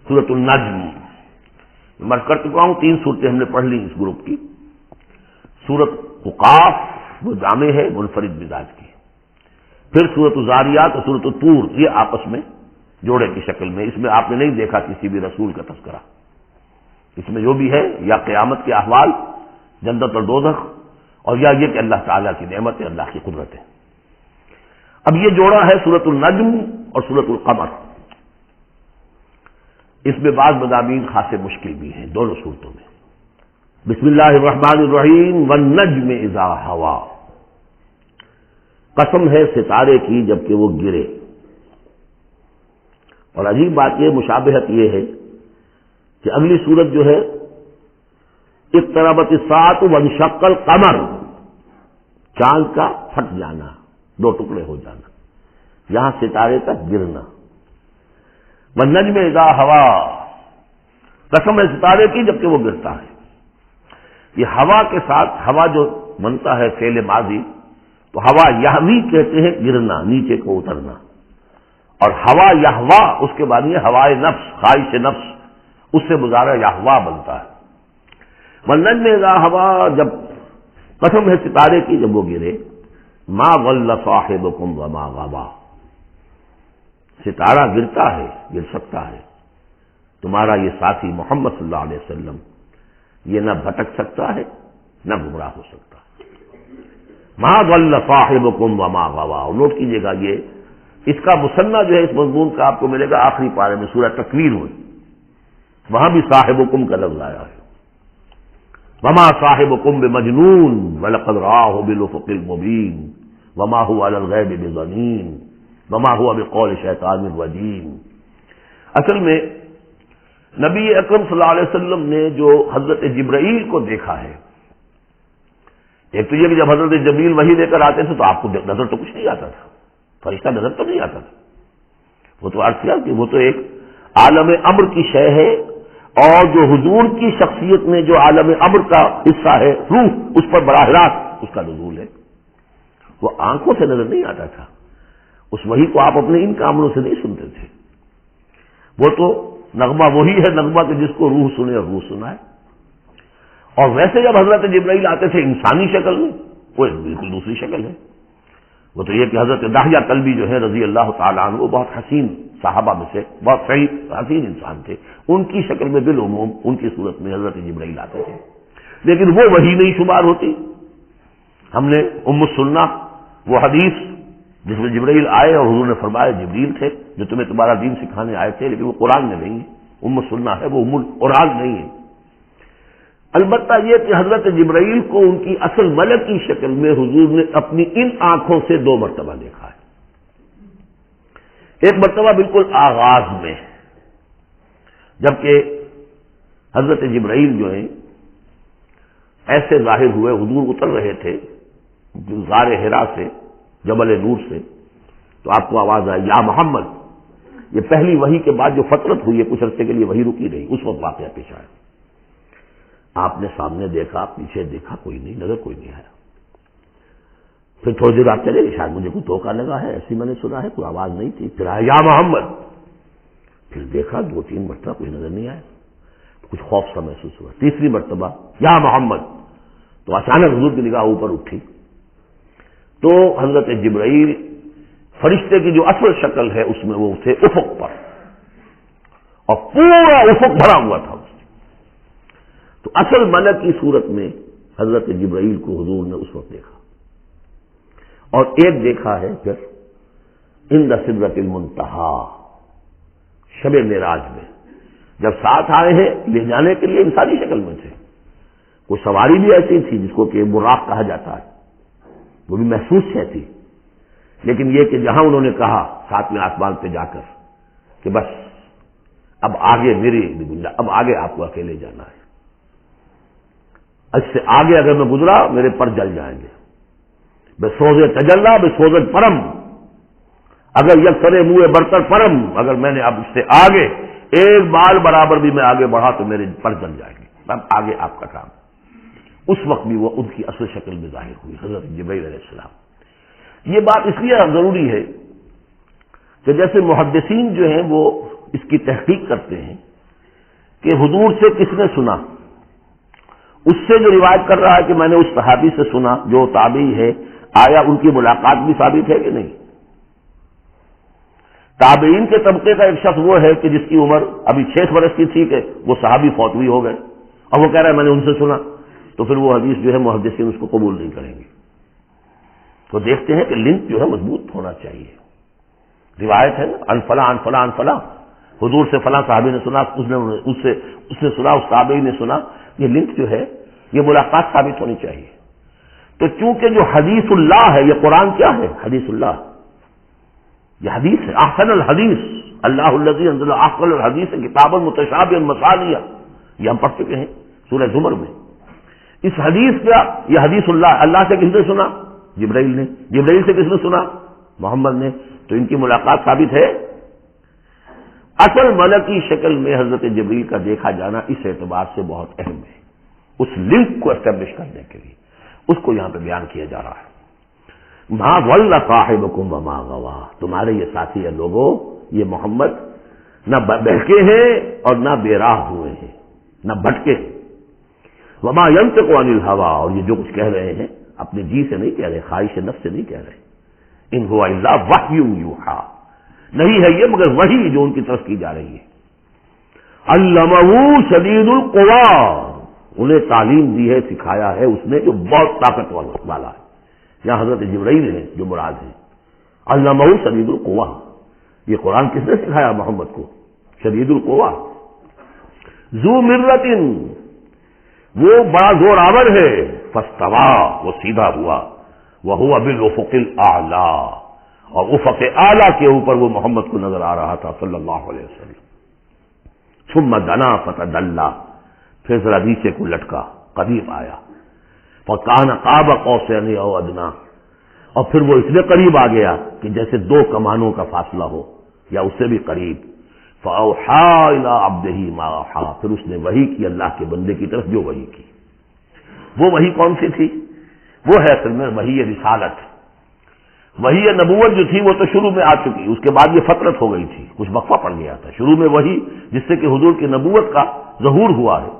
سورۃ النجم. میں کر چکا ہوں 3 صورتیں ہم نے پڑھ لی اس گروپ کی. سورۃ قاف وہ جامع ہے منفرد مزاج کی. پھر سورۃ الذاریات اور سورۃ الطور یہ آپس میں جوڑے کی شکل میں. اس میں آپ نے نہیں دیکھا کسی بھی رسول کا تذکرہ. اس میں جو بھی ہے یا قیامت کے احوال، جنت اور دوزخ، اور یا یہ کہ اللہ تعالیٰ کی نعمت ہے، اللہ کی قدرت ہے. اب یہ جوڑا ہے سورۃ النجم اور سورۃ القمر. اس میں بعض مضامین خاصے مشکل بھی ہیں دونوں صورتوں میں. بسم اللہ الرحمن الرحیم. والنجم اذا ہوا، قسم ہے ستارے کی جبکہ وہ گرے. اور عجیب بات یہ مشابہت یہ ہے کہ اگلی صورت جو ہے اقتربت الساعۃ وانشق القمر، چاند کا پھٹ جانا، 2 ٹکڑے ہو جانا. یہاں ستارے کا گرنا. والنجم اذا ہوا، قسم ہے ستارے کی جبکہ وہ گرتا ہے. یہ ہوا کے ساتھ ہوا جو بنتا ہے فعل ماضی، تو ہوا یہوی کہتے ہیں گرنا، نیچے کو اترنا. اور ہوا یہوا اس کے بعد یہ ہوائے نفس، خواہش نفس، اس سے مظاہرہ یہوا بنتا ہے. والنجم اذا ہوا، جب قسم ہے ستارے کی جب وہ گرے. ما ضل صاحبکم وما غوا، ستارہ گرتا ہے، گر سکتا ہے. تمہارا یہ ساتھی محمد صلی اللہ علیہ وسلم یہ نہ بھٹک سکتا ہے نہ گمراہ ہو سکتا. ما ضل صاحبکم وما غوا. اور نوٹ کیجئے گا یہ اس کا مثنیٰ جو ہے اس مضمون کا آپ کو ملے گا آخری پارے میں سورہ تکویر ہوئی، وہاں بھی صاحبکم کا لفظ آیا ہے. وما صاحبکم بمجنون ولقد رآہ بالافق المبین وما هو علی الغیب بضنین وما هو بقول شیطان الرجیم. اصل میں نبی اکرم صلی اللہ علیہ وسلم نے جو حضرت جبرائیل کو دیکھا ہے، ایک تو یہ کہ جب حضرت جبرائیل وحی لے کر آتے تھے تو آپ کو نظر تو کچھ نہیں آتا تھا، فرشتہ نظر تو نہیں آتا تھا. وہ تو عرض کیا کہ وہ تو ایک عالم امر کی شے ہے، اور جو حضور کی شخصیت میں جو عالم امر کا حصہ ہے روح، اس پر براہ راست اس کا نزول ہے. وہ آنکھوں سے نظر نہیں آتا تھا. اس وحی کو آپ اپنے ان کاموں سے نہیں سنتے تھے. وہ تو نغمہ وہی ہے نغمہ کہ جس کو روح سنے اور روح سنائے. اور ویسے جب حضرت جبرائیل آتے تھے انسانی شکل میں، وہ ایک بالکل دوسری شکل ہے. وہ تو یہ کہ حضرت داہیہ کلبی جو ہے رضی اللہ تعالیٰ عنہ، وہ بہت حسین صحابہ میں سے بہت صحیح حسین انسان تھے. ان کی شکل میں بالعموم ان کی صورت میں حضرت جبرائیل آتے تھے، لیکن وہ وحی نہیں شمار ہوتی. ہم نے سننا وہ حدیث جس میں جبرائیل آئے اور حضور نے فرمایا جبریل تھے جو تمہیں تمہارا دین سکھانے آئے تھے، لیکن وہ قرآن میں نہیں ہے. سننا ہے، وہ قرآن نہیں ہے. البتہ یہ کہ حضرت جبرائیل کو ان کی اصل ملک کی شکل میں حضور نے اپنی ان آنکھوں سے 2 مرتبہ دیکھا ہے. ایک مرتبہ بالکل آغاز میں، جبکہ حضرت جبرائیل جو ہیں ایسے ظاہر ہوئے، حضور اتر رہے تھے غار حرا سے، جبل نور سے، تو آپ کو آواز آئی یا محمد. یہ پہلی وحی کے بعد جو فترت ہوئی ہے، کچھ عرصے کے لیے وحی رکی رہی، اس وقت واقعہ پیش آیا. آپ نے سامنے دیکھا، پیچھے دیکھا، کوئی نہیں، نظر کوئی نہیں آیا. پھر تھوڑی دیر آپ چلے گئے، شاید مجھے کوئی دھوکہ لگا ہے، ایسی میں نے سنا ہے، کوئی آواز نہیں تھی. پھر آیا یا محمد. پھر دیکھا 2-3 مرتبہ کوئی نظر نہیں آیا، کچھ خوف سا محسوس ہوا. تیسری مرتبہ یا محمد، تو اچانک حضور کی نگاہ اوپر اٹھی تو حضرت جبرائیل فرشتے کی جو اصل شکل ہے اس میں وہ تھے افق پر، اور پورا افق بھرا ہوا تھا. تو اصل ملک کی صورت میں حضرت جبرائیل کو حضور نے اس وقت دیکھا. اور ایک دیکھا ہے پھر عند سدرۃ المنتہا، شب معراج میں، جب ساتھ آئے ہیں لے جانے کے لیے انسانی شکل میں تھے. کوئی سواری بھی ایسی تھی جس کو کہ براق کہا جاتا ہے، وہ بھی محسوس ہے تھی. لیکن یہ کہ جہاں انہوں نے کہا 7ویں آسمان پہ جا کر کہ بس اب آگے میری اب آگے آپ کو اکیلے جانا ہے، اس سے آگے اگر میں گزرا میرے پر جل جائیں گے. بے سوز تجلا بے سوز پرم، اگر یک کرے منہ برتر پرم، اگر میں نے اب اس سے آگے ایک بال برابر بھی میں آگے بڑھا تو میرے پر جل جائیں گے. اب آگے آپ کا کام. اس وقت بھی وہ ان کی اصل شکل میں ظاہر ہوئی حضرت جبرائیل علیہ السلام. یہ بات اس لیے ضروری ہے کہ جیسے محدثین جو ہیں وہ اس کی تحقیق کرتے ہیں کہ حضور سے کس نے سنا؟ اس سے جو روایت کر رہا ہے کہ میں نے اس صحابی سے سنا جو تابعی ہے، آیا ان کی ملاقات بھی ثابت ہے کہ نہیں؟ تابعین کے طبقے کا ایک شخص وہ ہے کہ جس کی عمر ابھی 6 برس کی تھی کہ وہ صحابی فوت بھی ہو گئے، اور وہ کہہ رہا ہے میں نے ان سے سنا، تو پھر وہ حدیث جو ہے محدثین اس کو قبول نہیں کریں گے۔ تو دیکھتے ہیں کہ لنک جو ہے مضبوط ہونا چاہیے۔ روایت ہے نا، ان فلاں ان فلاں ان فلاں، حضور سے فلاں صحابی نے سنا، اس نے سنا، اس تابعی نے سنا، یہ لنک جو ہے یہ ملاقات ثابت ہونی چاہیے۔ تو چونکہ جو حدیث اللہ ہے، یہ قرآن کیا ہے؟ حدیث اللہ، یہ حدیث ہے، احسن الحدیث اللہ الذی انزل احسن الحدیث کتابا متشابہا مثانیہ، یہ ہم پڑھ چکے ہیں سورہ زمر میں۔ اس حدیث کا یہ حدیث اللہ سے کس نے سنا؟ جبرائیل نے۔ جبرائیل سے کس نے سنا؟ محمد نے۔ تو ان کی ملاقات ثابت ہے۔ اصل ملکی شکل میں حضرت جبریل کا دیکھا جانا اس اعتبار سے بہت اہم ہے، اس لنک کو اسٹیبلش کرنے کے لیے اس کو یہاں پہ بیان کیا جا رہا ہے۔ ما ضل صاحبکم وما غوا، تمہارے یہ ساتھی ہے لوگوں، یہ محمد نہ بہکے ہیں اور نہ بے راہ ہوئے ہیں، نہ بھٹکے ہیں۔ وما ينطق عن الهوى، اور یہ جو کچھ کہہ رہے ہیں اپنے جی سے نہیں کہہ رہے، خواہش نفس سے نہیں کہہ رہے۔ ان هو الا وحی یوحی، نہیں ہے یہ مگر وحی جو ان کی طرف کی جا رہی ہے۔ علمہ شدید القوی، انہیں تعلیم دی ہے، سکھایا ہے اس نے جو بہت طاقت والا ہے۔ یہاں حضرت جبرائیل ہے جو مراد ہے۔ علمہ شدید القوی، یہ قرآن کس نے سکھایا محمد کو؟ شدید القوی، ذو مرۃ، وہ بڑا زور آور ہے، فاستوی، وہ سیدھا ہوا، وہو بالافق الاعلی، اور افق اعلیٰ کے اوپر وہ محمد کو نظر آ رہا تھا صلی اللہ علیہ وسلم۔ ثم دنا فتدلی، پھر ذرا نیچے کو لٹکا، قریب آیا، فکان قاب قوسین او ادنی، اور پھر وہ اتنے قریب آ گیا کہ جیسے 2 کمانوں کا فاصلہ ہو یا اس سے بھی قریب۔ فاوحی الی عبدہ ما اوحی، پھر اس نے وحی کی اللہ کے بندے کی طرف جو وحی کی۔ وہ وحی کون سی تھی؟ وہ ہے اصل میں وحی رسالت، وحی نبوت جو تھی وہ تو شروع میں آ چکی، اس کے بعد یہ فترت ہو گئی تھی، کچھ وقفہ پڑ گیا تھا۔ شروع میں وحی جس سے کہ حضور کی نبوت کا ظہور ہوا ہے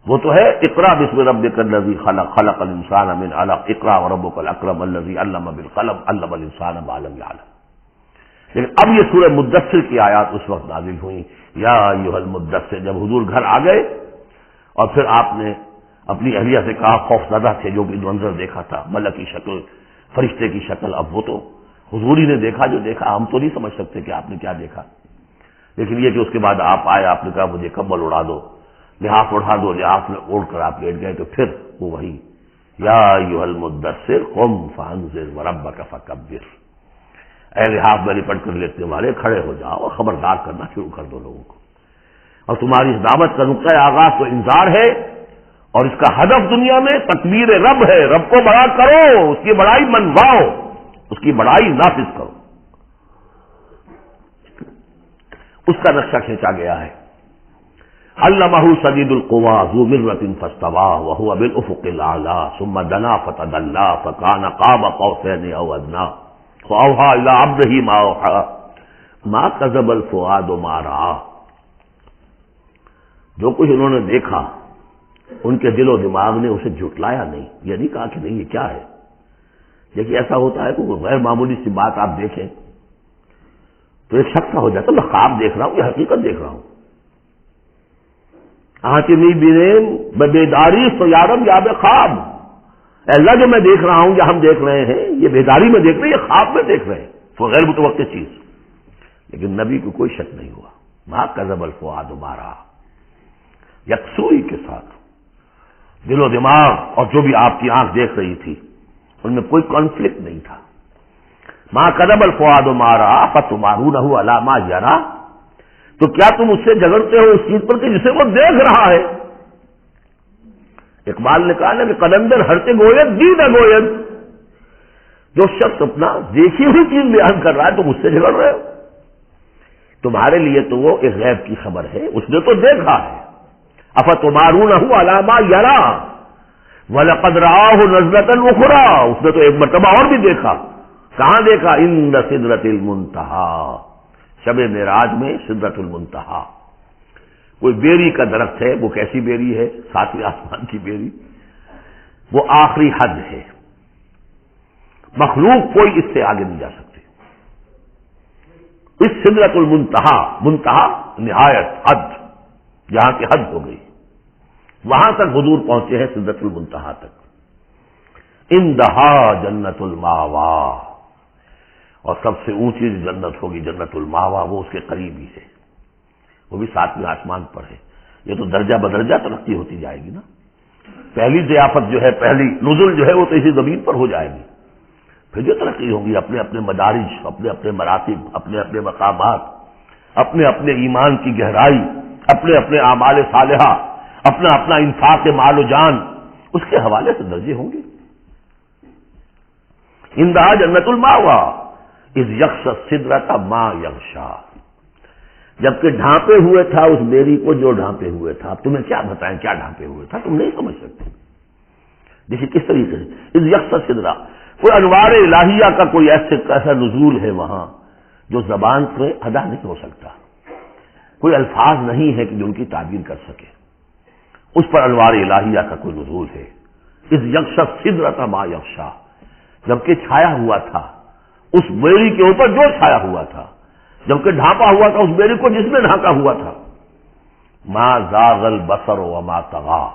وہ تو ہے اقرا بسم ربک الذی خلق، خلق الانسان من علق، اقرا وربک الاکرم الذی علم بالقلم، علم الانسان ما لم یعلم۔ لیکن اب یہ سورہ مدثر کی آیات اس وقت نازل ہوئی، یا ایھا المدثر، جب حضور گھر آ گئے اور پھر آپ نے اپنی اہلیہ سے کہا، خوف زدہ تھے جو بھی منظر دیکھا تھا، ملک کی شکل، فرشتے کی شکل، اب وہ تو حضور ہی نے دیکھا جو دیکھا، ہم تو نہیں سمجھ سکتے کہ آپ نے کیا دیکھا، لیکن یہ کہ اس کے بعد آپ آئے، آپ نے کہا مجھے کمبل اڑا دو، لحاف اڑا دو، لحاف اوڑھ کر آپ لیٹ گئے، تو پھر وہ وہی یا ایھا المدثر قم فانذر وربک فکبر، اے لحاف میں لپٹ کر لیٹنے والے کھڑے ہو جاؤ اور خبردار کرنا شروع کر دو لوگوں کو، اور تمہاری اس دعوت کا نقطۂ آغاز تو انذار ہے، اور اس کا ہدف دنیا میں تکبیر رب ہے، رب کو بڑا کرو، اس کی بڑائی منواؤ، اس کی بڑائی نافذ کرو، اس کا نقشہ کھینچا گیا ہے۔ علمہ شدید القوی ذو مرۃ فاستوی وہو بالافق الاعلی ثم دنا فتدلی فکان قاب قوسین او ادنی فاوحی الی عبدہ ما اوحی ما کذب الفؤاد ما رأى، جو کچھ انہوں نے دیکھا ان کے دل و دماغ نے اسے جھٹلایا نہیں، یہ نہیں کہا کہ نہیں یہ کیا ہے۔ دیکھیے ایسا ہوتا ہے کہ غیر معمولی سی بات آپ دیکھیں تو ایک شک ہو جاتا ہے، میں خواب دیکھ رہا ہوں یا حقیقت دیکھ رہا ہوں۔ آتمی بینیم بیداری سو یارم یا بے خواب، اے اللہ جو میں دیکھ رہا ہوں یا ہم دیکھ رہے ہیں یہ بیداری میں دیکھ رہے ہیں، یہ خواب میں دیکھ رہے ہیں، وہ غیر متوقع چیز۔ لیکن نبی کو کوئی شک نہیں ہوا، ما کذب الفؤاد ما رأى، یکسوئی کے ساتھ دل و دماغ اور جو بھی آپ کی آنکھ دیکھ رہی تھی ان میں کوئی کانفلکٹ نہیں تھا۔ ما کذب الفؤاد ما رأى فتمارونہ علی ما یری، تو کیا تم اس سے جھگڑتے ہو اس چیز پر کہ جسے وہ دیکھ رہا ہے؟ اقبال نے کہا نا کہ قلندر ہرتے گوید دید گوید، جو شخص اپنا دیکھی ہوئی چیز بیان کر رہا ہے تم اس سے جھگڑ رہے ہو، تمہارے لیے تو وہ ایک غیب کی خبر ہے، اس نے تو دیکھا ہے۔ افتمارونہ علی ما یری وَلَقَدْ رَآهُ نَزْلَةً أُخْرَىٰ، اس نے تو ایک مرتبہ اور بھی دیکھا، کہاں دیکھا؟ عند سدرۃ المنتہیٰ، شب معراج میں سدرۃ المنتہیٰ، کوئی بیری کا درخت ہے، وہ کیسی بیری ہے؟ ساتویں آسمان کی بیری، وہ آخری حد ہے، مخلوق کوئی اس سے آگے نہیں جا سکتی۔ اس سدرۃ المنتہا، منتہا نہایت، حد، جہاں کی حد ہو گئی، وہاں تک حضور پہنچے ہیں، سدرۃ المنتہا تک۔ اندہا جنت الماوا، اور سب سے اونچی جنت ہوگی جنت الماوا، وہ اس کے قریب ہی ہے، وہ بھی ساتویں آسمان پر ہے۔ یہ تو درجہ بدرجہ ترقی ہوتی جائے گی نا۔ پہلی ضیافت جو ہے، پہلی نزل جو ہے، وہ تو اسی زمین پر ہو جائے گی، پھر جو ترقی ہوگی اپنے اپنے مدارج، اپنے اپنے مراتب، اپنے اپنے مقامات، اپنے اپنے ایمان کی گہرائی، اپنے اپنے اعمال صالحہ، اپنا اپنا انفاق مال و جان، اس کے حوالے سے درجے ہوں گے۔ اندہا جنت الماوا اذ یغشی السدرۃ ما یغشی، جبکہ ڈھانپے ہوئے تھا اس بیری کو جو ڈھانپے ہوئے تھا۔ اب تمہیں کیا بتائیں کیا ڈھانپے ہوئے تھا، تم نہیں سمجھ سکتے۔ دیکھیے کس طریقے سے اذ یغشی السدرۃ، کوئی انوار الہیہ کا کوئی ایسا نزول ہے وہاں جو زبان سے ادا نہیں ہو سکتا، کوئی الفاظ نہیں ہے کہ جو ان کی تعبیر کر سکے، اس پر انوار الہیہ کا کوئی نزول ہے۔ اذ یغشی السدرۃ ما یغشی، جبکہ چھایا ہوا تھا اس بیری کے اوپر جو چھایا ہوا تھا، جبکہ ڈھانپا ہوا تھا اس بیری کو جس میں ڈھانکا ہوا تھا۔ ما زاغ البصر وما طغی،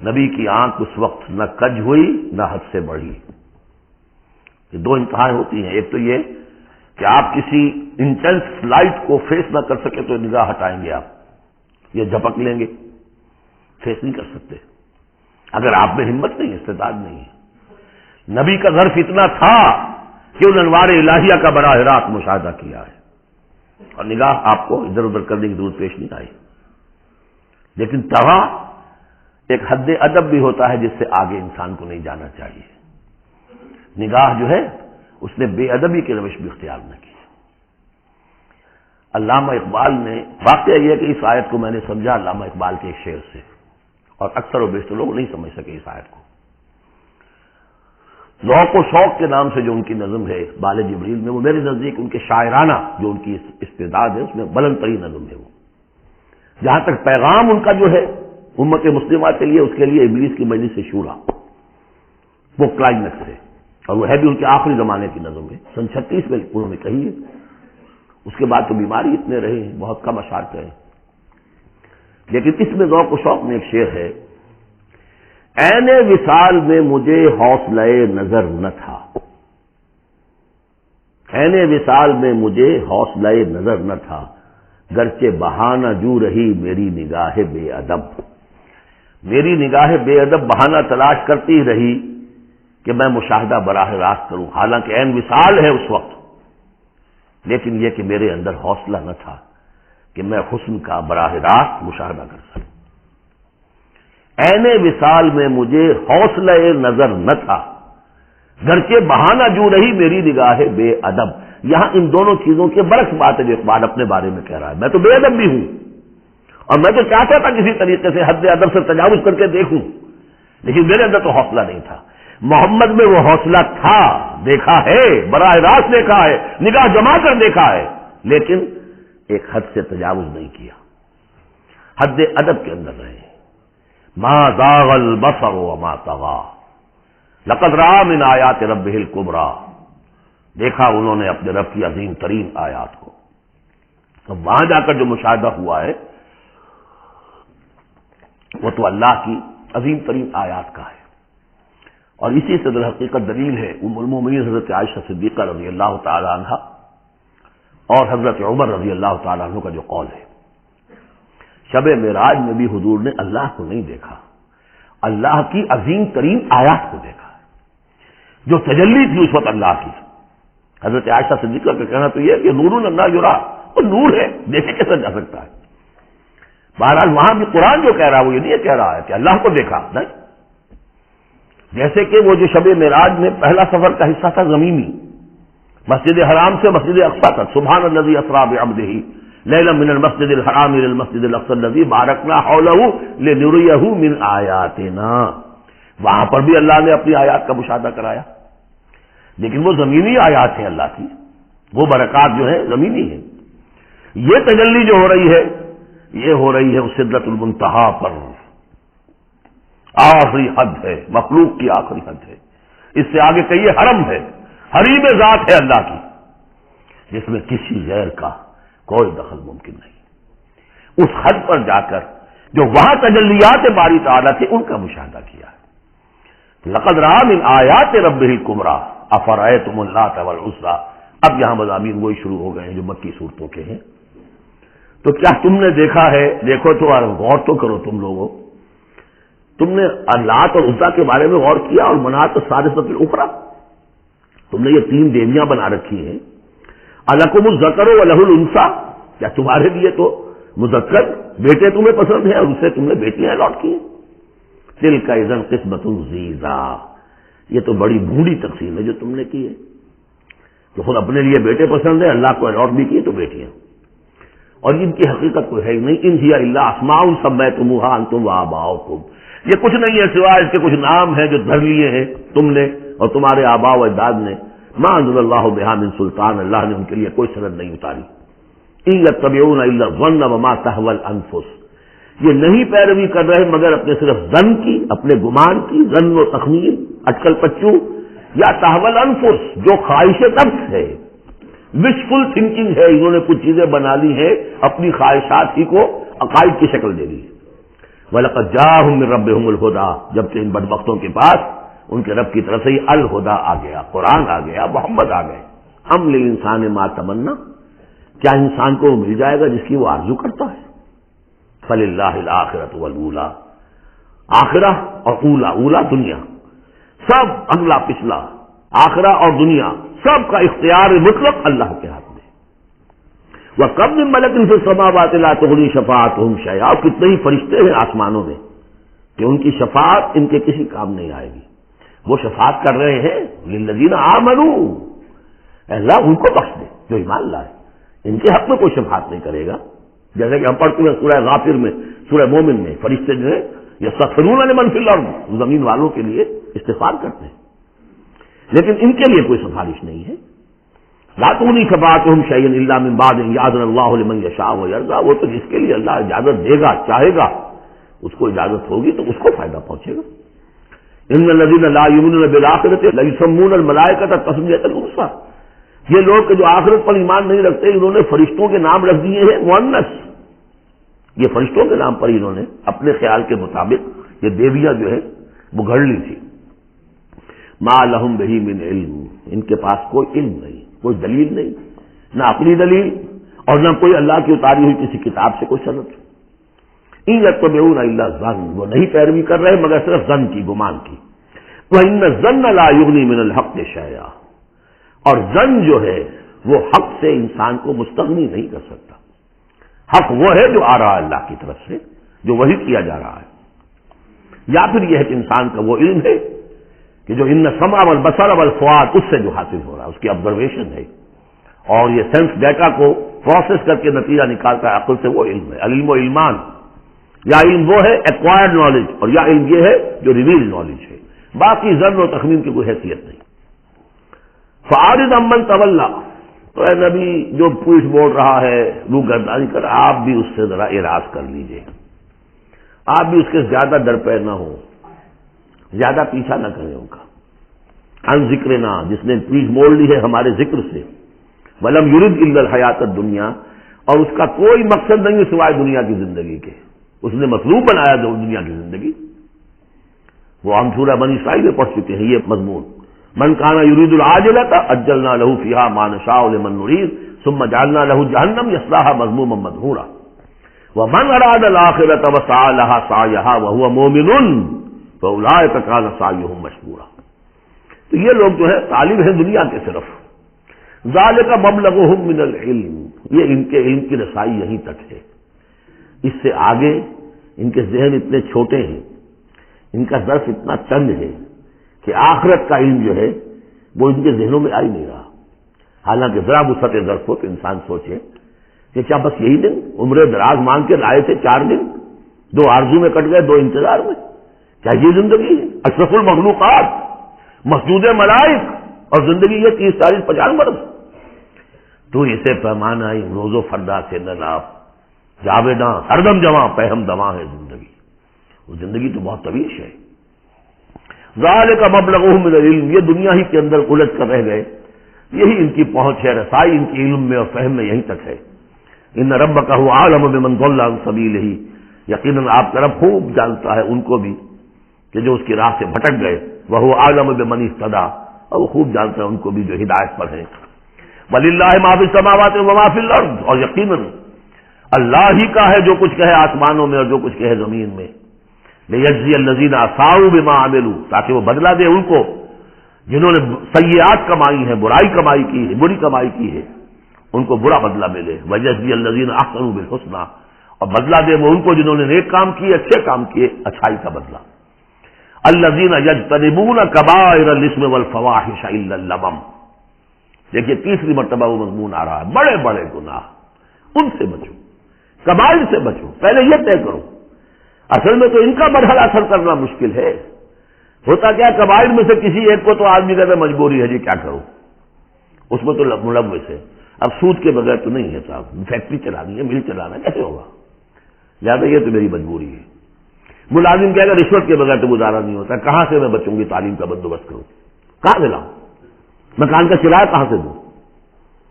نبی کی آنکھ اس وقت نہ کج ہوئی نہ حد سے بڑھی۔ یہ دو انتہائیں ہوتی ہیں، ایک تو یہ کہ آپ کسی انٹینس لائٹ کو فیس نہ کر سکے تو نگاہ ہٹائیں گے، آپ یہ جھپک لیں گے، فیس نہیں کر سکتے اگر آپ میں ہمت نہیں، استعداد نہیں ہے۔ نبی کا ظرف اتنا تھا کہ ان انوار الہیہ کا براہ راست مشاہدہ کیا ہے، اور نگاہ آپ کو ادھر ادھر کرنے کی ضرورت پیش نہیں آئی۔ لیکن طغی ایک حد ادب بھی ہوتا ہے جس سے آگے انسان کو نہیں جانا چاہیے۔ نگاہ جو ہے اس نے بے ادبی کی روش بھی اختیار نہ کی۔ علامہ اقبال نے، واقعہ یہ کہ اس آیت کو میں نے سمجھا علامہ اقبال کے ایک شعر سے، اور اکثر و بیشتر لوگ نہیں سمجھ سکے اس آیت کو۔ ذوق و شوق کے نام سے جو ان کی نظم ہے بال جبریل میں، وہ میرے نزدیک ان کے شاعرانہ جو ان کی استعداد ہے اس میں بلند ترین نظم ہے وہ۔ جہاں تک پیغام ان کا جو ہے امت مسلمہ کے لیے، اس کے لیے ابلیس کی مجلس سے شورا، وہ کلائمیکس ہے، اور وہ ہے بھی ان کے آخری زمانے کی نظم ہے، سن 36 میں انہوں نے کہی ہے۔ اس کے بعد تو بیماری اتنے رہے ہیں، بہت کم اشعار کہے، لیکن اس میں ذوق و شوق میں ایک شعر ہے، عین وصال میں مجھے حوصلہ نظر نہ تھا، عین وصال میں مجھے حوصلہ نظر نہ تھا، گرچہ بہانہ جو رہی میری نگاہ بے ادب، میری نگاہ بے ادب بہانہ تلاش کرتی رہی کہ میں مشاہدہ براہ راست کروں، حالانکہ عین وصال ہے اس وقت، لیکن یہ کہ میرے اندر حوصلہ نہ تھا کہ میں حسن کا براہ راست مشاہدہ کر سکوں۔ عین وصال میں مجھے حوصلہ نظر نہ تھا، گرچہ بہانہ جو رہی میری نگاہ بے ادب۔ یہاں ان دونوں چیزوں کے برعکس بات ہے جو اقبال اپنے بارے میں کہہ رہا ہے۔ میں تو بے ادب بھی ہوں، اور میں تو چاہتا تھا کسی طریقے سے حد ادب سے تجاوز کر کے دیکھوں، لیکن میرے اندر تو حوصلہ نہیں تھا۔ محمد میں وہ حوصلہ تھا، دیکھا ہے، براہ راست دیکھا ہے، نگاہ جما کر دیکھا ہے، لیکن ایک حد سے تجاوز نہیں کیا، حد ادب کے اندر رہے۔ ما زاغ البصر وما طغى لقد رأى من آیات ربہ الکبریٰ، دیکھا انہوں نے اپنے رب کی عظیم ترین آیات کو۔ اب وہاں جا کر جو مشاہدہ ہوا ہے وہ تو اللہ کی عظیم ترین آیات کا ہے، اور اسی سے در حقیقت دلیل ہے ام المومنین حضرت عائشہ صدیقہ رضی اللہ تعالی عنہ اور حضرت عمر رضی اللہ تعالی عنہ کا جو قول ہے، شب معراج میں بھی حضور نے اللہ کو نہیں دیکھا، اللہ کی عظیم ترین آیات کو دیکھا، جو تجلی تھی اس وقت اللہ کی۔ حضرت عائشہ صدیقہ کا کہنا تو یہ کہ نور لا یرا، وہ نور ہے، دیکھے کیسے جا سکتا ہے۔ بہرحال وہاں بھی قرآن جو کہہ رہا ہے وہ یہ نہیں کہہ رہا ہے کہ اللہ کو دیکھا، نہیں، جیسے کہ وہ جو شب معراج میں پہلا سفر کا حصہ تھا زمینی، مسجد حرام سے مسجد اقصی تک، سبحان الذی اسریٰ بعبدہ لیلا من المسجد الحرام الى المسجد الاقصی الذی بارکنا حولہ لنریہ من آیاتنا، وہاں پر بھی اللہ نے اپنی آیات کا مشاہدہ کرایا، لیکن وہ زمینی آیات ہیں اللہ کی، وہ برکات جو ہیں زمینی ہیں۔ یہ تجلی جو ہو رہی ہے یہ ہو رہی ہے سدرۃ المنتہا پر، آخری حد ہے، مخلوق کی آخری حد ہے، اس سے آگے کہیے حرم ہے، حریم ذات ہے اللہ کی، جس میں کسی غیر کا کوئی دخل ممکن نہیں۔ اس حد پر جا کر جو وہاں تجلیات باری تعالیٰ تھے ان کا مشاہدہ کیا ہے۔ لقد رأى من آیات ربہ الکبریٰ افرأیتم اللات والعزیٰ۔ اب یہاں مضامین وہی شروع ہو گئے ہیں جو مکی صورتوں کے ہیں۔ تو کیا تم نے دیکھا ہے، دیکھو تو غور تو کرو تم لوگوں، تم نے لات اور عزیٰ کے بارے میں غور کیا، اور منات الثالثۃ الاخری، تم نے یہ تین دیویاں بنا رکھی ہیں۔ الکم الذکر ولہ الانثیٰ، کیا تمہارے لیے تو مذکر بیٹے تمہیں پسند ہیں اور اسے تم نے بیٹیاں الاٹ کی ہیں؟ تلک اذا قسمۃ ضیزیٰ، یہ تو بڑی بھونڈی تقسیم ہے جو تم نے کی ہے، تو خود اپنے لیے بیٹے پسند ہے، اللہ کو الاٹ بھی کیے تو بیٹیاں، اور ان کی حقیقت کوئی ہے ہی نہیں۔ ان ہی الا اسماء سمیتموها انتم وآباؤکم، یہ کچھ نہیں ہے سوائے اس کے کچھ نام ہیں جو دھر لیے ہیں تم نے اور تمہارے آباء و اجداد نے۔ ما انزل اللہ بہا من سلطان، اللہ نے ان کے لیے کوئی سند نہیں اتاری۔ ان یتبعون الا الظن وما تهوى الانفس، یہ نہیں پیروی کر رہے مگر اپنے صرف ظن کی، اپنے گمان کی، ظن و تخمین، اٹکل پچو، یا تهوى الانفس جو خواہش نفس ہے، وشفل تھنکنگ ہے، انہوں نے کچھ چیزیں بنا لی ہیں اپنی خواہشات ہی کو عقائد کی شکل دے دی ہے۔ وَلَقَدْ جَاءَهُم مِّن رَّبِّهُمُ الْهُدَىٰ، جبکہ ان بدبختوں کے پاس ان کے رب کی طرف سے ہی الہدا آ گیا، قرآن آ گیا، محمد آ گئے۔ ام للانسان ما تمنا، کیا انسان کو مل جائے گا جس کی وہ آرزو کرتا ہے؟ فللہ الآخرۃ والأولیٰ، آخرہ اور اولا، اولا دنیا، سب اگلا پچھلا، آخرہ اور دنیا سب کا اختیار مطلق اللہ کے ہاتھ میں۔ وَكَمْ مِن مَلَكٍ فِي السَّمَاوَاتِ لَا تُغْنِي شَفَاعَتُهُمْ شَيْئًا، اور کتنے ہی فرشتے ہیں آسمانوں میں کہ ان کی شفاعت ان کے کسی کام نہیں آئے گی۔ وہ شفاعت کر رہے ہیں للذین آمنوا، اللہ ان کو بخش دے جو ایمان لائے، ان کے حق میں کوئی شفاعت نہیں کرے گا۔ جیسے کہ ہم پڑھتے ہیں سورہ غافر میں، سورہ مومن میں، فرشتے جو ہے یستغفرون لمن فی الارض، زمین والوں کے لیے استغفار کرتے ہیں، لیکن ان کے لیے کوئی سفارش نہیں ہے۔ لا تغنی شفاعتہم شیئا الا من بعد ان یأذن اللہ لمن یشاء ویرضی، وہ تو جس کے لیے اللہ اجازت دے گا، چاہے گا، اس کو اجازت ہوگی تو اس کو فائدہ پہنچے گا۔ ان الذین لا یؤمنون بالآخرۃ لیسمون الملائکۃ تسمیۃ الانثیٰ، یہ لوگ کہ جو آخرت پر ایمان نہیں رکھتے انہوں نے فرشتوں کے نام رکھ دیے ہیں مؤنث، یہ فرشتوں کے نام پر انہوں نے اپنے خیال کے مطابق یہ دیویاں جو ہے وہ گھڑ لی تھی۔ ما لہم بہ من علم، ان کے پاس کوئی علم نہیں، کوئی دلیل نہیں، نہ اپنی دلیل اور نہ کوئی اللہ کی اتاری ہوئی کسی کتاب سے کوئی سند۔ ان یتبعون الا الظن، وہ نہیں پیروی کر رہے مگر صرف ظن کی، گمان کی۔ وان الظن لا یغنی من الحق شیئا، اور ظن جو ہے وہ حق سے انسان کو مستغنی نہیں کر سکتا۔ حق وہ ہے جو آ رہا ہے اللہ کی طرف سے، جو وحی کیا جا رہا ہے، یا پھر یہ ہے کہ انسان کا وہ علم ہے کہ جو ان السمع والبصر والفؤاد، اس سے جو حاصل ہو رہا ہے، اس کی آبزرویشن ہے، اور یہ سینس ڈیٹا کو پروسیس کر کے نتیجہ نکالتا ہے عقل سے، وہ علم ہے۔ علم و علمان، یا علم وہ ہے ایکوائرڈ نالج، اور یا علم یہ ہے جو ریویل نالج ہے، باقی ظن و تخمین کی کوئی حیثیت نہیں۔ فَأَعْرِضْ عَمَّنْ تَوَلَّىٰ، تو اے نبی جو پوچھ بول رہا ہے، روگردانی کر، آپ بھی اس سے ذرا اعراض کر لیجئے، آپ بھی اس کے زیادہ درپے نہ ہوں، زیادہ پیچھا نہ کریں ان کا۔ عن ذکرنا، جس نے پیچھ موڑ لی ہے ہمارے ذکر سے، وَلَمْ يُرِدْ إِلَّا الْحَيَاةَ الدُّنْيَا، اور اس کا کوئی مقصد نہیں ہے سوائے دنیا کی زندگی کے، اس نے مطلوب بنایا دنیا کی زندگی۔ وہ ہم سورہ بنی اسرائیل میں پڑھ چکے ہیں یہ مضمون، من کان یرید العاجلۃ عجلنا له فیہا ما نشاء لمن نرید ثم جعلنا له جہنم یصلاها مذموما مدحورا ومن اراد الآخرۃ وسعى لها سعیها وهو مؤمن فاولئک کان سعیهم مشکورا۔ تو یہ لوگ جو ہے طالب ہیں دنیا کے صرف، ذالک مبلغهم من العلم، یہ ان کے علم کی رسائی یہیں تک ہے، اس سے آگے ان کے ذہن اتنے چھوٹے ہیں، ان کا درس اتنا تنگ ہے کہ آخرت کا علم جو ہے وہ ان کے ذہنوں میں آ ہی نہیں رہا۔ حالانکہ ذرا وسعت درس ہو تو انسان سوچے کہ کیا بس یہی دن عمر دراز مانگ کے لائے تھے، 4 دن، 2 آرزو میں کٹ گئے، 2 انتظار میں، کیا یہ زندگی ہے؟ اشرف المخلوقات، مسجود ملائک، اور زندگی یہ 30 40 50 برس؟ تو اسے پیمانہ روز و فردا سے نہ ناپ، جاویداں ہردم جواں پہم دواں ہے زندگی، وہ زندگی تو بہت طویل ہے۔ ذالک مبلغہم من العلم، یہ دنیا ہی کے اندر الجھ کر رہ گئے، یہی ان کی پہنچ ہے، رسائی ان کی علم میں اور فہم میں یہیں تک ہے۔ ان ربک هو اعلم بمن ضل عن سبیلہ، یقیناً آپ کا رب خوب جانتا ہے ان کو بھی کہ جو اس کی راہ سے بھٹک گئے، وہو اعلم بمن اہتدی، اور وہ خوب جانتا ہے ان کو بھی جو ہدایت پر ہیں۔ وللہ ما فی السماوات وما فی الارض، اور یقیناً اللہ ہی کا ہے جو کچھ کہے آسمانوں میں اور جو کچھ کہے زمین میں۔ لیجزی الذین اساءوا بما عملوا، تاکہ وہ بدلہ دے ان کو جنہوں نے سیئات کمائی ہیں، برائی کمائی کی ہے، بری کمائی کی ہے، ان کو برا بدلہ ملے۔ ویجزی الذین احسنوا بالحسنی، اور بدلہ دے وہ ان کو جنہوں نے نیک کام کیے، اچھے کام کیے، اچھائی کا بدلہ۔ الذین یجتنبون کبائر الاثم والفواحش الا اللمم، دیکھیے تیسری مرتبہ وہ مضمون آ رہا ہے، بڑے بڑے گناہ ان سے بچو، کبائر سے بچو، پہلے یہ طے کرو۔ اصل میں تو ان کا مرحلہ اثر کرنا مشکل ہے، ہوتا کیا کبائر میں سے کسی ایک کو تو آدمی کہتا ہے مجبوری ہے جی کیا کروں، اس میں تو ملوث ہے، اب سود کے بغیر تو نہیں ہے صاحب، فیکٹری چلانی ہے، مل چلانا ہے، کیسے ہوگا، لہٰذا یہ تو میری مجبوری ہے۔ ملازم کہے گا رشوت کے بغیر تو گزارا نہیں ہوتا، کہاں سے میں بچوں گی، تعلیم کا بندوبست کروں، کہاں سے لاؤں، مکان کا کرایہ کہاں سے دوں۔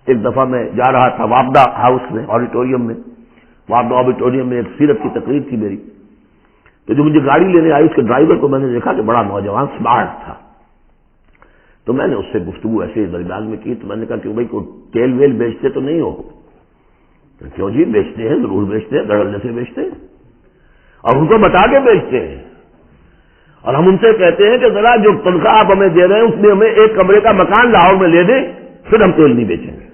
ایک دفعہ میں جا رہا تھا وابدہ ہاؤس میں، آڈیٹوریم میں، وابدہ آڈیٹوریم میں ایک سیرت کی تقریر تھی میری، تو جو مجھے گاڑی لینے آئی اس کے ڈرائیور کو میں نے دیکھا کہ بڑا نوجوان سمارٹ تھا، تو میں نے اس سے گفتگو ایسے درمیان میں کی، تو میں نے کہا کہ بھائی کوئی تیل ویل بیچتے تو نہیں ہو؟ کیوں جی بیچتے ہیں، ضرور بیچتے ہیں، دڑلنے سے بیچتے ہیں اور ان کو بتا کے بیچتے ہیں، اور ہم ان سے کہتے ہیں کہ ذرا جو تنخواہ آپ ہمیں دے رہے ہیں اس میں ہمیں ایک کمرے کا مکان لاہور میں لے دیں، پھر ہم تیل نہیں بیچیں گے۔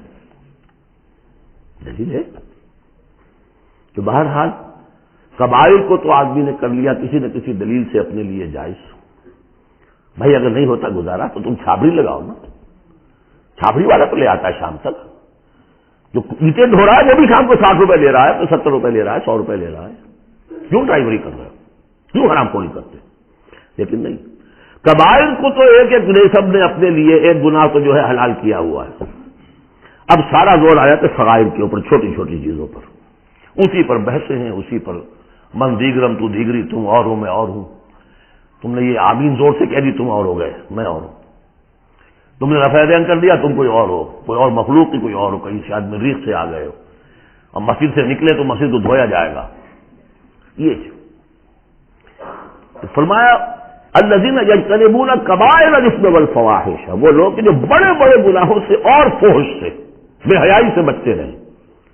دلیل ہے کہ بہرحال قبائل کو تو آدمی نے کر لیا کسی نہ کسی دلیل سے اپنے لیے جائز۔ بھائی اگر نہیں ہوتا گزارا تو تم چھابڑی لگاؤ نا، چھابڑی والا تو لے آتا ہے شام تک، جو اینٹیں ڈھو رہا ہے وہ بھی شام کو 60 روپے لے رہا ہے، 70 روپے لے رہا ہے، 100 روپے لے رہا ہے، کیوں ڈرائیوری کر رہے ہو، کیوں حرام خوری کرتے؟ لیکن نہیں، قبائل کو تو ایک ایک نسب نے اپنے لیے ایک گناہ کو جو ہے حلال کیا ہوا ہے۔ اب سارا زور آیا کہ فرائض کے اوپر، چھوٹی چھوٹی چیزوں پر، اسی پر بحثیں ہیں، اسی پر من دیگرم تو دیگری، تم اور ہو میں اور ہوں، تم نے یہ آمین زور سے کہہ دی تم اور ہو گئے میں اور ہوں، تم نے رفع دین کر دیا تم کوئی اور ہو، کوئی اور مخلوق کی کوئی اور ہو، کہیں شاید مریخ سے آ گئے ہو، اور مسجد سے نکلے تو مسجد کو دھویا جائے گا۔ یہ تو فرمایا الذین یجتنبون کبائر الاثم والفواحش، وہ لوگ جو بڑے بڑے گناہوں سے اور فحش سے، بے حیائی سے بچتے رہے،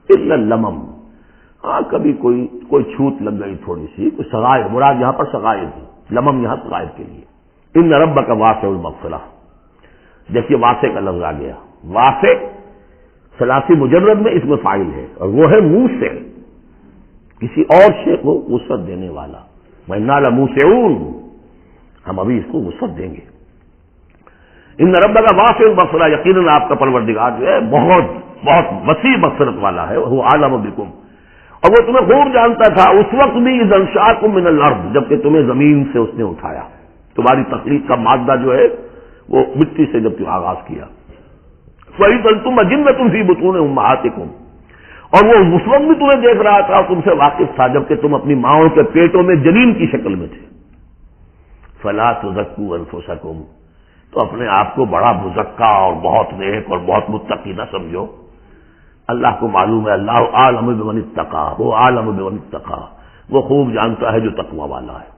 الا اللمم، ہاں کبھی کوئی چھوٹ لگ گئی تھوڑی سی، کوئی صغائر، مراد یہاں پر صغائر تھی، لمم یہاں صغائر کے لیے۔ ان ربک واسع المغفرہ، دیکھیے واسع کا لفظ آ گیا، واسع ثلاثی مجرد میں اس میں فاعل ہے، اور وہ ہے موسع، کسی اور شے کو وسعت دینے والا، وَإِنَّا لَمُوسِعُونَ، ہم ابھی اس کو وسعت دیں گے۔ ان ربک واسع المغفرہ، یقیناً آپ کا پروردگار جو ہے بہت بہت وسیع مغفرت والا ہے، وہ عالم بکم، اور وہ تمہیں خوب جانتا تھا اس وقت بھی اذ انشاکم من الارض، جبکہ تمہیں زمین سے اس نے اٹھایا، تمہاری تخلیق کا مادہ جو ہے وہ مٹی سے جب تم آغاز کیا، فَإِذَا أَنْتُمْ أَجِنَّةٌ فِي بُطُونِ أُمَّهَاتِكُمْ، اور وہ اس وقت بھی تمہیں دیکھ رہا تھا اور تم سے واقف تھا جبکہ تم اپنی ماؤں کے پیٹوں میں جنین کی شکل میں تھے۔ فَلَا تُزَكُّوا أَنفُسَكُمْ، تو اپنے آپ کو بڑا مزکا اور بہت نیک اور بہت متقی نہ سمجھو، اللہ کو معلوم ہے، اللہ عالم بمن اتقی، وہ عالم بمن اتقی، وہ خوب جانتا ہے جو تقوی والا ہے۔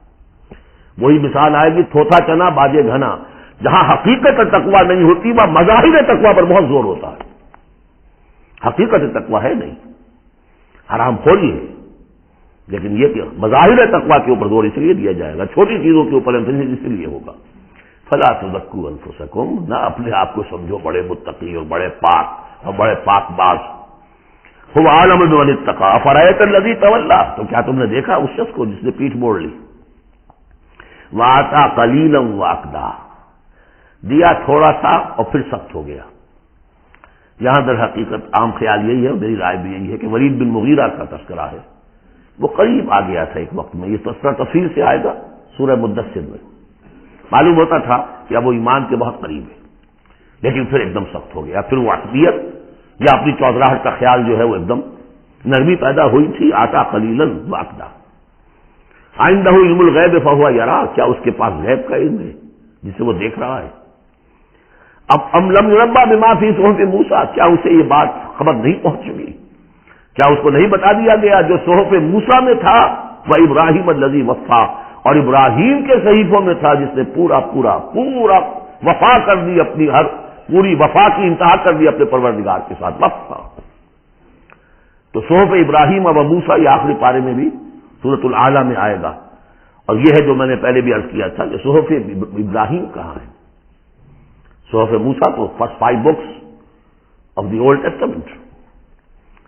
وہی مثال آئے گی تھوتھا چنا باجے گھنا، جہاں حقیقت تقوی نہیں ہوتی وہاں مظاہر تقوی پر بہت زور ہوتا ہے، حقیقت تقوی ہے نہیں، حرام خوری ہے، لیکن یہ کہ مظاہر تقوی کے اوپر زور اس لیے دیا جائے گا، چھوٹی چیزوں کے اوپر اس لیے ہوگا۔ فلا تزکوا انفسکم، نہ اپنے آپ کو سمجھو بڑے متقی اور بڑے پاک اور بڑے پاک باز، هو عالم بمن اتقى، افرأيت الذي تولى، تو کیا تم نے دیکھا اس شخص کو جس نے پیٹھ موڑ لی، وآتى قليلا وأكدى، دیا تھوڑا سا اور پھر سخت ہو گیا۔ یہاں در حقیقت عام خیال یہی ہے، میری رائے بھی یہی ہے کہ ولید بن مغیرہ کا تذکرہ ہے، وہ قریب آ گیا تھا ایک وقت میں، یہ تذکرہ تفصیل سے آئے گا سورہ مدثر میں، معلوم ہوتا تھا کہ اب وہ ایمان کے بہت قریب ہے، لیکن پھر ایک دم سخت ہو گیا، پھر وہ عصبیت یا اپنی چودراہٹ کا خیال جو ہے وہ ایک دم نرمی پیدا ہوئی تھی. آتا قلیلا واقدا. عنده علم الغیب فهو یرا، کیا اس کے پاس غیب کا علم ہے جسے وہ دیکھ رہا ہے؟ اب ام لم ينبأ بما فی صحف موسیٰ، کیا اسے یہ بات خبر نہیں پہنچ چکی؟ کیا اس کو نہیں بتا دیا گیا جو صحف موسیٰ میں تھا؟ وہ ابراہیم الذی وفا، اور ابراہیم کے صحیفوں میں تھا جس نے پورا وفا کر دی، اپنی ہر پوری وفا کی انتہا کر دی اپنے پروردگار کے ساتھ. وفا تو صحف ابراہیم و موسیٰ یہ آخری پارے میں بھی سورۃ الاعلیٰ میں آئے گا. اور یہ ہے جو میں نے پہلے بھی عرض کیا تھا کہ صحف ابراہیم کہاں ہے؟ صحف موسیٰ تو first 5 books of the old testament,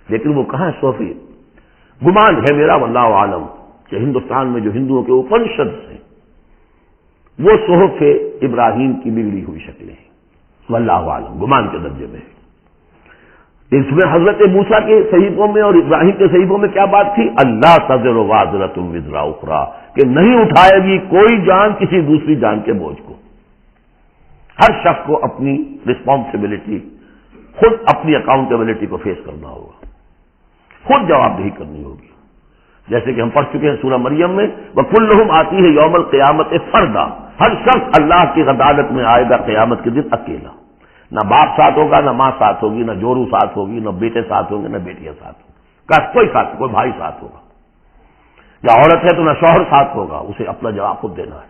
لیکن وہ کہاں ہے صحف؟ گمان ہے میرا واللہ عالم کہ ہندوستان میں جو ہندوؤں کے اپنشد ہیں وہ صحف ابراہیم کی بگڑی ہوئی شکلیں ہیں. واللہ عالم، گمان کے درجے میں. اس میں حضرت موسیٰ کے صحیفوں میں اور ابراہیم کے صحیفوں میں کیا بات تھی؟ اللہ تزر وازرۃ وزر اخری، کہ نہیں اٹھائے گی کوئی جان کسی دوسری جان کے بوجھ کو. ہر شخص کو اپنی رسپانسبلٹی، خود اپنی اکاؤنٹیبلٹی کو فیس کرنا ہوگا، خود جواب دہی کرنی ہوگی. جیسے کہ ہم پڑھ چکے ہیں سورہ مریم میں، وَكُلُّهُمْ آتِيهِ يَوْمَ الْقِيَامَةِ فَرْدًا، ہر شخص اللہ کی عدالت میں آئے گا قیامت کے دن اکیلا. نہ باپ ساتھ ہوگا، نہ ماں ساتھ ہوگی، نہ جورو ساتھ ہوگی، نہ بیٹے ساتھ ہوں گے، نہ بیٹیاں ساتھ ہوں. کوئی ساتھ، کوئی بھائی ساتھ ہوگا. یا عورت ہے تو نہ شوہر ساتھ ہوگا، اسے اپنا جواب خود دینا ہے.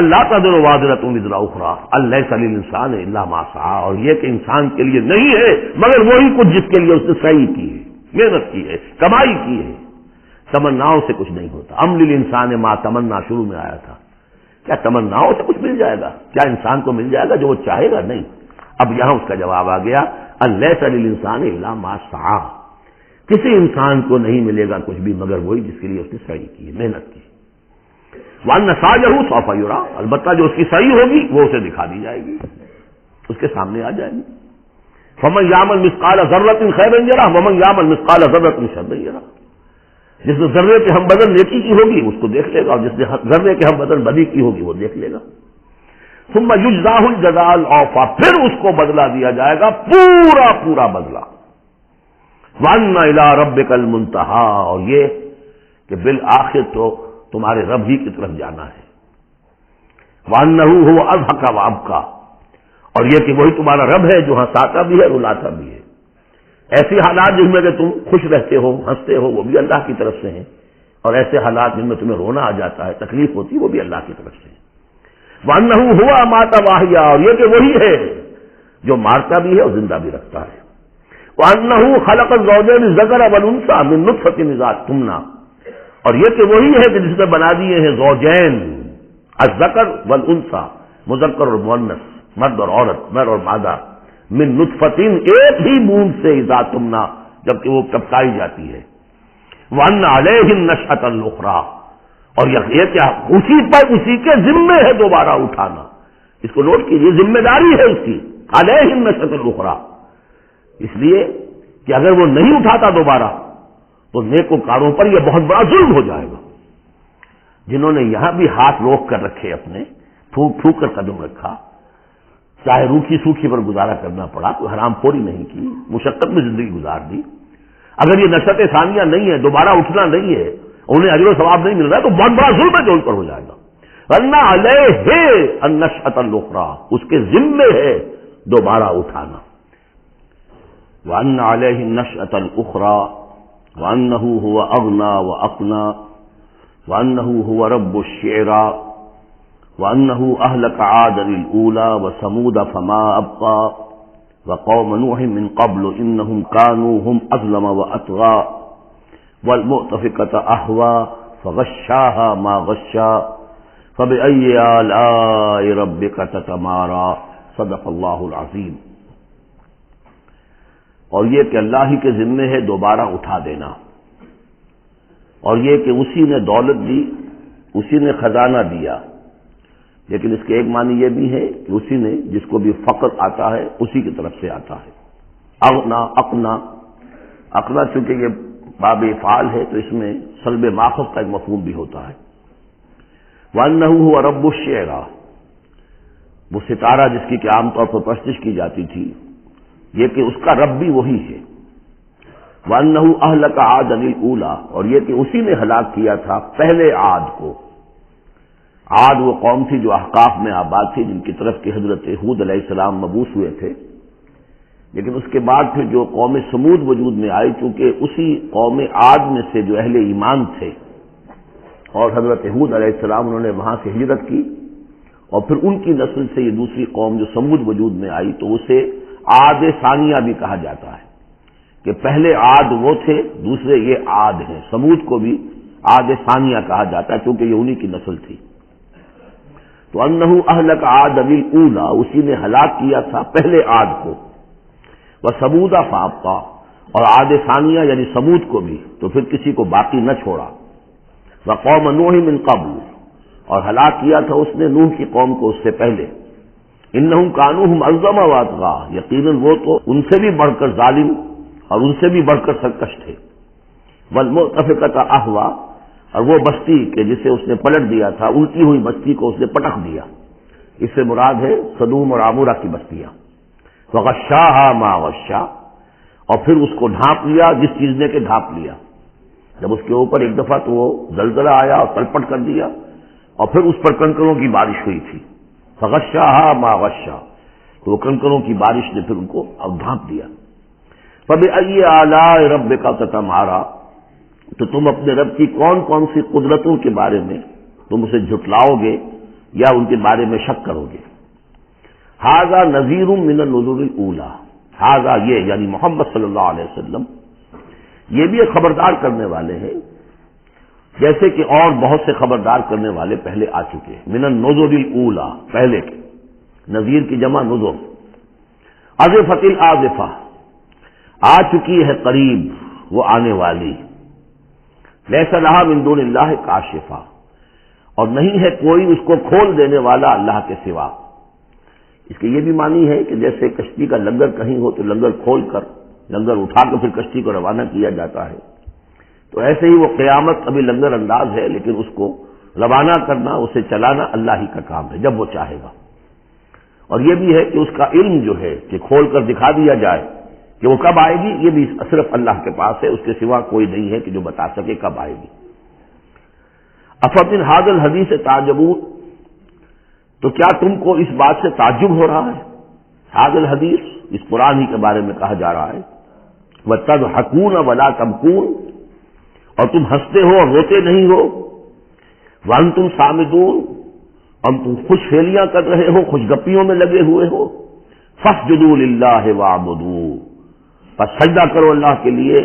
اللہ تزر وازرۃ وزر اخری الیس للانسان الا ما سعی، اور یہ کہ انسان کے لیے نہیں ہے مگر وہی کچھ جس کے لیے اس نے سعی کی ہے، محنت کی ہے، کمائی کی ہے. تمناؤں سے کچھ نہیں ہوتا. ام للانسان ما تمنا شروع میں آیا تھا. کیا تمناؤں سے کچھ مل جائے گا؟ کیا انسان کو مل جائے گا جو وہ چاہے گا؟ نہیں. اب یہاں اس کا جواب آ گیا، الیس للانسان الا ما سعی، کسی انسان کو نہیں ملے گا کچھ بھی مگر وہی جس کے لیے اس نے سعی کی، محنت کی. وَأَنَّ سَعْيَهُ سَوْفَ يُرَىٰ، البتہ جو اس کی صحیح ہوگی وہ اسے دکھا دی جائے گی، اس کے سامنے آ جائے گی. فَمَن يَعْمَلْ مِثْقَالَ ذَرَّةٍ خَيْرًا يَرَهُ وَمَن يَعْمَلْ مِثْقَالَ ذَرَّةٍ شَرًّا يَرَهُ، جس نے ذرے کے ہم بدل نیکی کی ہوگی اس کو دیکھ لے گا، اور جس نے ذرے کے ہم بدل بدی کی ہوگی وہ دیکھ لے گا. ثُمَّ يُجْزَاهُ الْجَزَاءَ الْأَوْفَىٰ، پھر اس کو بدلہ دیا جائے گا پورا بدلہ. وَأَنَّ إِلَىٰ رَبِّكَ الْمُنتَهَىٰ، اور یہ کہ بالآخر تو تمہارے رب ہی کی طرف جانا ہے. وَأَنَّهُ هُوَ أَضْحَكَ وَأَبْكَىٰ، اور یہ کہ وہی تمہارا رب ہے جو ہنساتا بھی ہے رلاتا بھی ہے. ایسے حالات جن میں کہ تم خوش رہتے ہو، ہنستے ہو، وہ بھی اللہ کی طرف سے ہیں، اور ایسے حالات جن میں تمہیں رونا آ جاتا ہے، تکلیف ہوتی ہے، وہ بھی اللہ کی طرف سے ہیں. وَأَنَّهُ هُوَ أَمَاتَ وَأَحْيَا، اور یہ کہ وہی ہے جو مارتا بھی ہے اور زندہ بھی رکھتا ہے. وَأَنَّهُ خَلَقَ الزَّوْجَيْنِ الذَّكَرَ وَالْأُنثَىٰ مِن نُطْفَةٍ إِذَا تُمْنَىٰ، اور یہ کہ وہی ہے کہ جس نے بنا دیے ہیں زوجین، الذکر والانثیٰ، مذکر اور مؤنث، مرد اور عورت، نر اور مادہ، من نطفتن، ایک ہی بوند سے، اذا تمنا، جبکہ وہ ٹپکائی جاتی ہے. وَأَنَّ عَلَيْهِ النَّشْأَةَ الْأُخْرَىٰ، اور یہ کیا اسی پر اسی کے ذمے ہے دوبارہ اٹھانا. اس کو نوٹ کیجیے، ذمہ داری ہے اس کی. عَلَيْهِ النَّشْأَةَ الْأُخْرَىٰ، اس لیے کہ اگر وہ نہیں اٹھاتا دوبارہ تو نیکوکاروں پر یہ بہت بڑا ظلم ہو جائے گا. جنہوں نے یہاں بھی ہاتھ روک کر رکھے، اپنے پھونک پھونک کر قدم رکھا، چاہے روکھی سوکھی پر گزارا کرنا پڑا، کوئی حرام خوری نہیں کی، مشقت میں زندگی گزار دی. اگر یہ نشأت ثانیہ نہیں ہے، دوبارہ اٹھنا نہیں ہے، انہیں اجر و ثواب نہیں مل رہا ہے، تو بہت بڑا ظلم ہے جو ان پر ہو جائے گا. ورنہ علیہ النشأۃ الاخری، اس کے ذمے ہے دوبارہ اٹھانا. وَأَنَّ عَلَيْهِ النَّشْأَةَ الْأُخْرَىٰ وَأَنَّهُ هُوَ أَغْنَىٰ وَأَقْنَىٰ وَأَنَّهُ هُوَ رَبُّ الشِّعْرَىٰ وَأَنَّهُ أَهْلَكَ عَادًا الْأُولَىٰ وَثَمُودَ فَمَا أَبْقَىٰ وَقَوْمَ نُوحٍ مِّن قَبْلُ إِنَّهُمْ كَانُوا هُمْ أَظْلَمَ وَأَطْغَىٰ وَالْمُؤْتَفِكَةَ أَهْوَىٰ فَغَشَّاهَا مَا غَشَّىٰ فَبِأَيِّ آلَاءِ رَبِّكَ تَتَمَارَىٰ صدق اللہ العظیم. اور یہ کہ اللہ ہی کے ذمے ہے دوبارہ اٹھا دینا، اور یہ کہ اسی نے دولت دی، اسی نے خزانہ دیا. لیکن اس کے ایک معنی یہ بھی ہے کہ اسی نے جس کو بھی فقر آتا ہے اسی کی طرف سے آتا ہے. اغنا، اقنا چونکہ یہ باب افعال ہے تو اس میں سلب ماخذ کا ایک مفہوم بھی ہوتا ہے. وَأَنَّهُ هُوَ رَبُّ الشِّعْرَىٰ، وہ ستارہ جس کی کہ عام طور پر پرستش کی جاتی تھی، یہ کہ اس کا رب بھی وہی ہے. وَأَنَّهُ أَهْلَكَ عَادًا الْأُولَىٰ، اور یہ کہ اسی نے ہلاک کیا تھا پہلے عاد کو۔ عاد وہ قوم تھی جو احقاف میں آباد تھی، جن کی طرف کہ حضرت ہود علیہ السلام مبعوث ہوئے تھے، لیکن اس کے بعد پھر جو قوم سمود وجود میں آئی، چونکہ اسی قوم عاد میں سے جو اہل ایمان تھے اور حضرت ہود علیہ السلام انہوں نے وہاں سے ہجرت کی، اور پھر ان کی نسل سے یہ دوسری قوم جو سمود وجود میں آئی، تو اسے عاد ثانیہ بھی کہا جاتا ہے کہ پہلے عاد وہ تھے، دوسرے یہ عاد ہیں۔ سمود کو بھی عاد ثانیہ کہا جاتا ہے کیونکہ یہ انہی کی نسل تھی۔ تو انہ اہلک عاد الاولیٰ، اسی نے ہلاک کیا تھا پہلے عاد کو، وثمود فابقیٰ، اور عاد ثانیہ یعنی سمود کو بھی، تو پھر کسی کو باقی نہ چھوڑا، وقوم نوح من قبل، اور ہلاک کیا تھا اس نے نوح کی قوم کو اس سے پہلے، انہم کانوا هم اظلم واطغیٰ، یقیناً وہ تو ان سے بھی بڑھ کر ظالم اور ان سے بھی بڑھ کر سرکش تھے، والمؤتفکۃ اہویٰ، اور وہ بستی کہ جسے اس نے پلٹ دیا تھا، الٹی ہوئی بستی کو اس نے پٹک دیا، اس سے مراد ہے سدوم اور عمورہ کی بستیاں، فغشاها ما غشا، اور پھر اس کو ڈھانپ لیا جس چیز نے کہ ڈھانپ لیا، جب اس کے اوپر ایک دفعہ تو وہ زلزلہ آیا اور تلپٹ کر دیا، اور پھر اس پر کنکروں کی بارش ہوئی تھی، فغشاها ما غشا، تو وہ کنکروں کی بارش نے پھر ان کو اب ڈھانپ دیا۔ فبأي آلاء ربك تتمارى، تو تم اپنے رب کی کون کون سی قدرتوں کے بارے میں تم اسے جھٹلاؤ گے یا ان کے بارے میں شک کرو گے۔ ھذا نذیر من النذر الاولیٰ، ھذا یہ یعنی محمد صلی اللہ علیہ وسلم یہ بھی ایک خبردار کرنے والے ہیں، جیسے کہ اور بہت سے خبردار کرنے والے پہلے آ چکے ہیں۔ من النذر الاولیٰ، پہلے کے، نذیر کی جمع نذر۔ ازفت الازفہ، آ چکی ہے قریب وہ آنے والی، لیس لہا من دون اللہ کاشفہ، اور نہیں ہے کوئی اس کو کھول دینے والا اللہ کے سوا۔ اس کے یہ بھی معنی ہے کہ جیسے کشتی کا لنگر کہیں ہو تو لنگر کھول کر لنگر اٹھا کر پھر کشتی کو روانہ کیا جاتا ہے، تو ایسے ہی وہ قیامت ابھی لنگر انداز ہے، لیکن اس کو روانہ کرنا، اسے چلانا اللہ ہی کا کام ہے جب وہ چاہے گا۔ اور یہ بھی ہے کہ اس کا علم جو ہے کہ کھول کر دکھا دیا جائے کہ وہ کب آئے گی، یہ بھی صرف اللہ کے پاس ہے، اس کے سوا کوئی نہیں ہے کہ جو بتا سکے کب آئے گی۔ افمن ھذا الحدیث تعجبون، تو کیا تم کو اس بات سے تعجب ہو رہا ہے؟ ھذا الحدیث، اس قرآن ہی کے بارے میں کہا جا رہا ہے، وَتَضْحَكُونَ وَلَا تَبْكُونَ، اور تم ہنستے ہو اور روتے نہیں ہو، وَأَنْتُمْ صَامِدُونَ، اور تم خوش فیلیاں کر رہے ہو، خوش گپیوں میں لگے ہوئے ہو، فَاسْجُدُوا لِلَّهِ وَاعْبُدُوا، پس سجدہ کرو اللہ کے لیے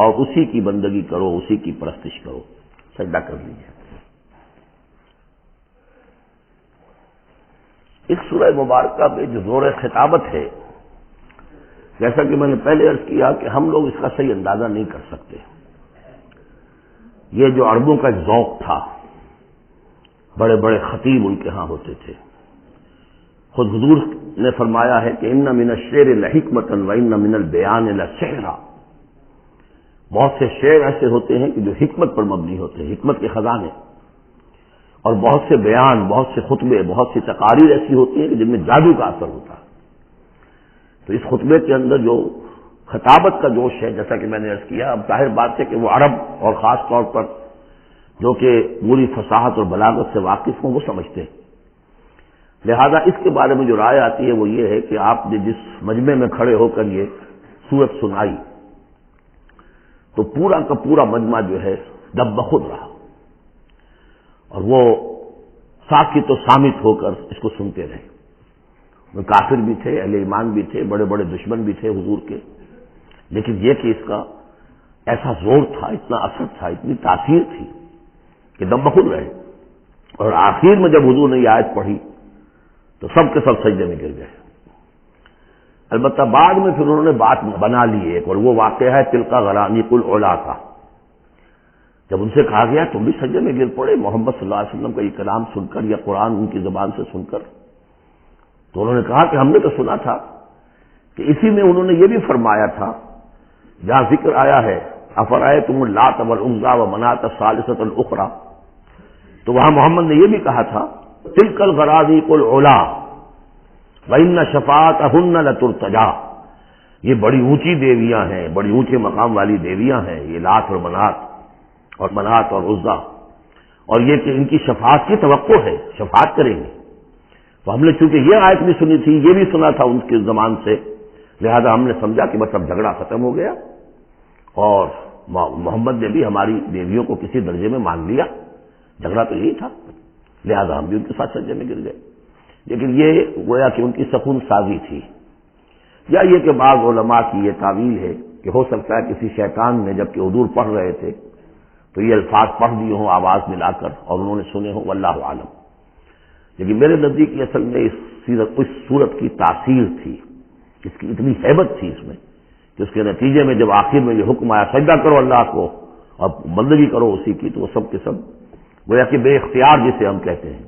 اور اسی کی بندگی کرو، اسی کی پرستش کرو، سجدہ کر لیجیے۔ اس سورہ مبارکہ میں جو زور خطابت ہے، جیسا کہ میں نے پہلے عرض کیا کہ ہم لوگ اس کا صحیح اندازہ نہیں کر سکتے۔ یہ جو عربوں کا ایک ذوق تھا، بڑے بڑے خطیب ان کے ہاں ہوتے تھے، خود حضور نے فرمایا ہے کہ ان من الشعر لحکمۃ وان من البیان لسحرا، بہت سے شعر ایسے ہوتے ہیں کہ جو حکمت پر مبنی ہوتے ہیں، حکمت کے خزانے، اور بہت سے بیان، بہت سے خطبے، بہت سی تقاریر ایسی ہوتی ہیں کہ جن میں جادو کا اثر ہوتا ہے۔ تو اس خطبے کے اندر جو خطابت کا جوش ہے، جیسا کہ میں نے عرض کیا، اب ظاہر بات ہے کہ وہ عرب اور خاص طور پر جو کہ پوری فصاحت اور بلاغت سے واقف ہوں وہ سمجھتے ہیں، لہذا اس کے بارے میں جو رائے آتی ہے وہ یہ ہے کہ آپ نے جس مجمع میں کھڑے ہو کر یہ سورت سنائی تو پورا کا پورا مجمع جو ہے دب بخود رہا، اور وہ ساکت و صامت ہو کر اس کو سنتے رہے۔ وہ کافر بھی تھے، اہل ایمان بھی تھے، بڑے بڑے دشمن بھی تھے حضور کے، لیکن یہ کہ اس کا ایسا زور تھا، اتنا اثر تھا، اتنی تاثیر تھی کہ دم بخود رہے۔ اور آخر میں جب حضور نے یہ آیت پڑھی تو سب کے سب سجدے میں گر گئے۔ البتہ بعد میں پھر انہوں نے بات بنا لی ایک، اور وہ واقعہ ہے تلک غرانیق العلا کا، جب ان سے کہا گیا تم بھی سجدے میں گر پڑے محمد صلی اللہ علیہ وسلم کا یہ کلام سن کر یا قرآن ان کی زبان سے سن کر، تو انہوں نے کہا کہ ہم نے تو سنا تھا کہ اسی میں انہوں نے یہ بھی فرمایا تھا جہاں ذکر آیا ہے افرأیتم اللات والعزی ومناۃ الثالثۃ الاخری، تو وہاں محمد نے یہ بھی کہا تھا تلک الغرانیق العلا وان شفاعتہن لترتجی، یہ بڑی اونچی دیویاں ہیں، بڑی اونچے مقام والی دیویاں ہیں، یہ لات اور منات اور عزا، اور یہ کہ ان کی شفاعت کی توقع ہے، شفاعت کریں گے۔ تو ہم نے چونکہ یہ آیت بھی سنی تھی، یہ بھی سنا تھا ان کے زمان سے، لہذا ہم نے سمجھا کہ بس اب جھگڑا ختم ہو گیا، اور محمد نے بھی ہماری دیویوں کو کسی درجے میں مان لیا، جھگڑا تو یہی تھا، لہذا ہم بھی ان کے ساتھ سجدے میں گر گئے۔ لیکن یہ گویا کہ ان کی سکون سازی تھی، یا یہ کہ بعض علماء کی یہ تعویل ہے کہ ہو سکتا ہے کسی شیطان نے جب کہ حضور پڑھ رہے تھے تو یہ الفاظ پڑھ دیے ہوں آواز ملا کر اور انہوں نے سنے ہوں، واللہ عالم۔ لیکن میرے نزدیک یہ اصل میں اس صورت کی تاثیر تھی، اس کی اتنی ہیبت تھی اس میں کہ اس کے نتیجے میں جب آخر میں یہ حکم آیا سجدہ کرو اللہ کو اور بندگی کرو اسی کی، تو وہ سب کے سب گویا کہ بے اختیار جسے ہم کہتے ہیں،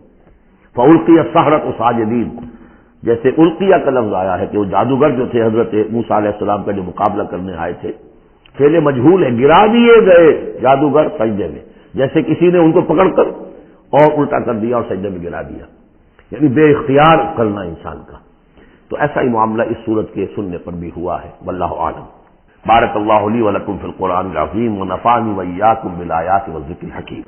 فَأُلْقِيَ السَّحَرَةُ سَاجِدِينَ، جیسے القیہ کا لفظ آیا ہے کہ وہ جادوگر جو تھے حضرت موسیٰ علیہ السلام کا جو مقابلہ کرنے آئے تھے، فعل مجہول ہے، گرا دیے گئے جادوگر سجدے میں، جیسے کسی نے ان کو پکڑ کر اور الٹا کر دیا اور سجدے میں گرا دیا، یعنی بے اختیار کرنا انسان کا۔ تو ایسا ہی معاملہ اس صورت کے سننے پر بھی ہوا ہے، واللہ عالم۔ بارک اللہ لی ولکم فی القرآن العظیم ونفعنی وإیاکم بالآیات والذکر الحکیم۔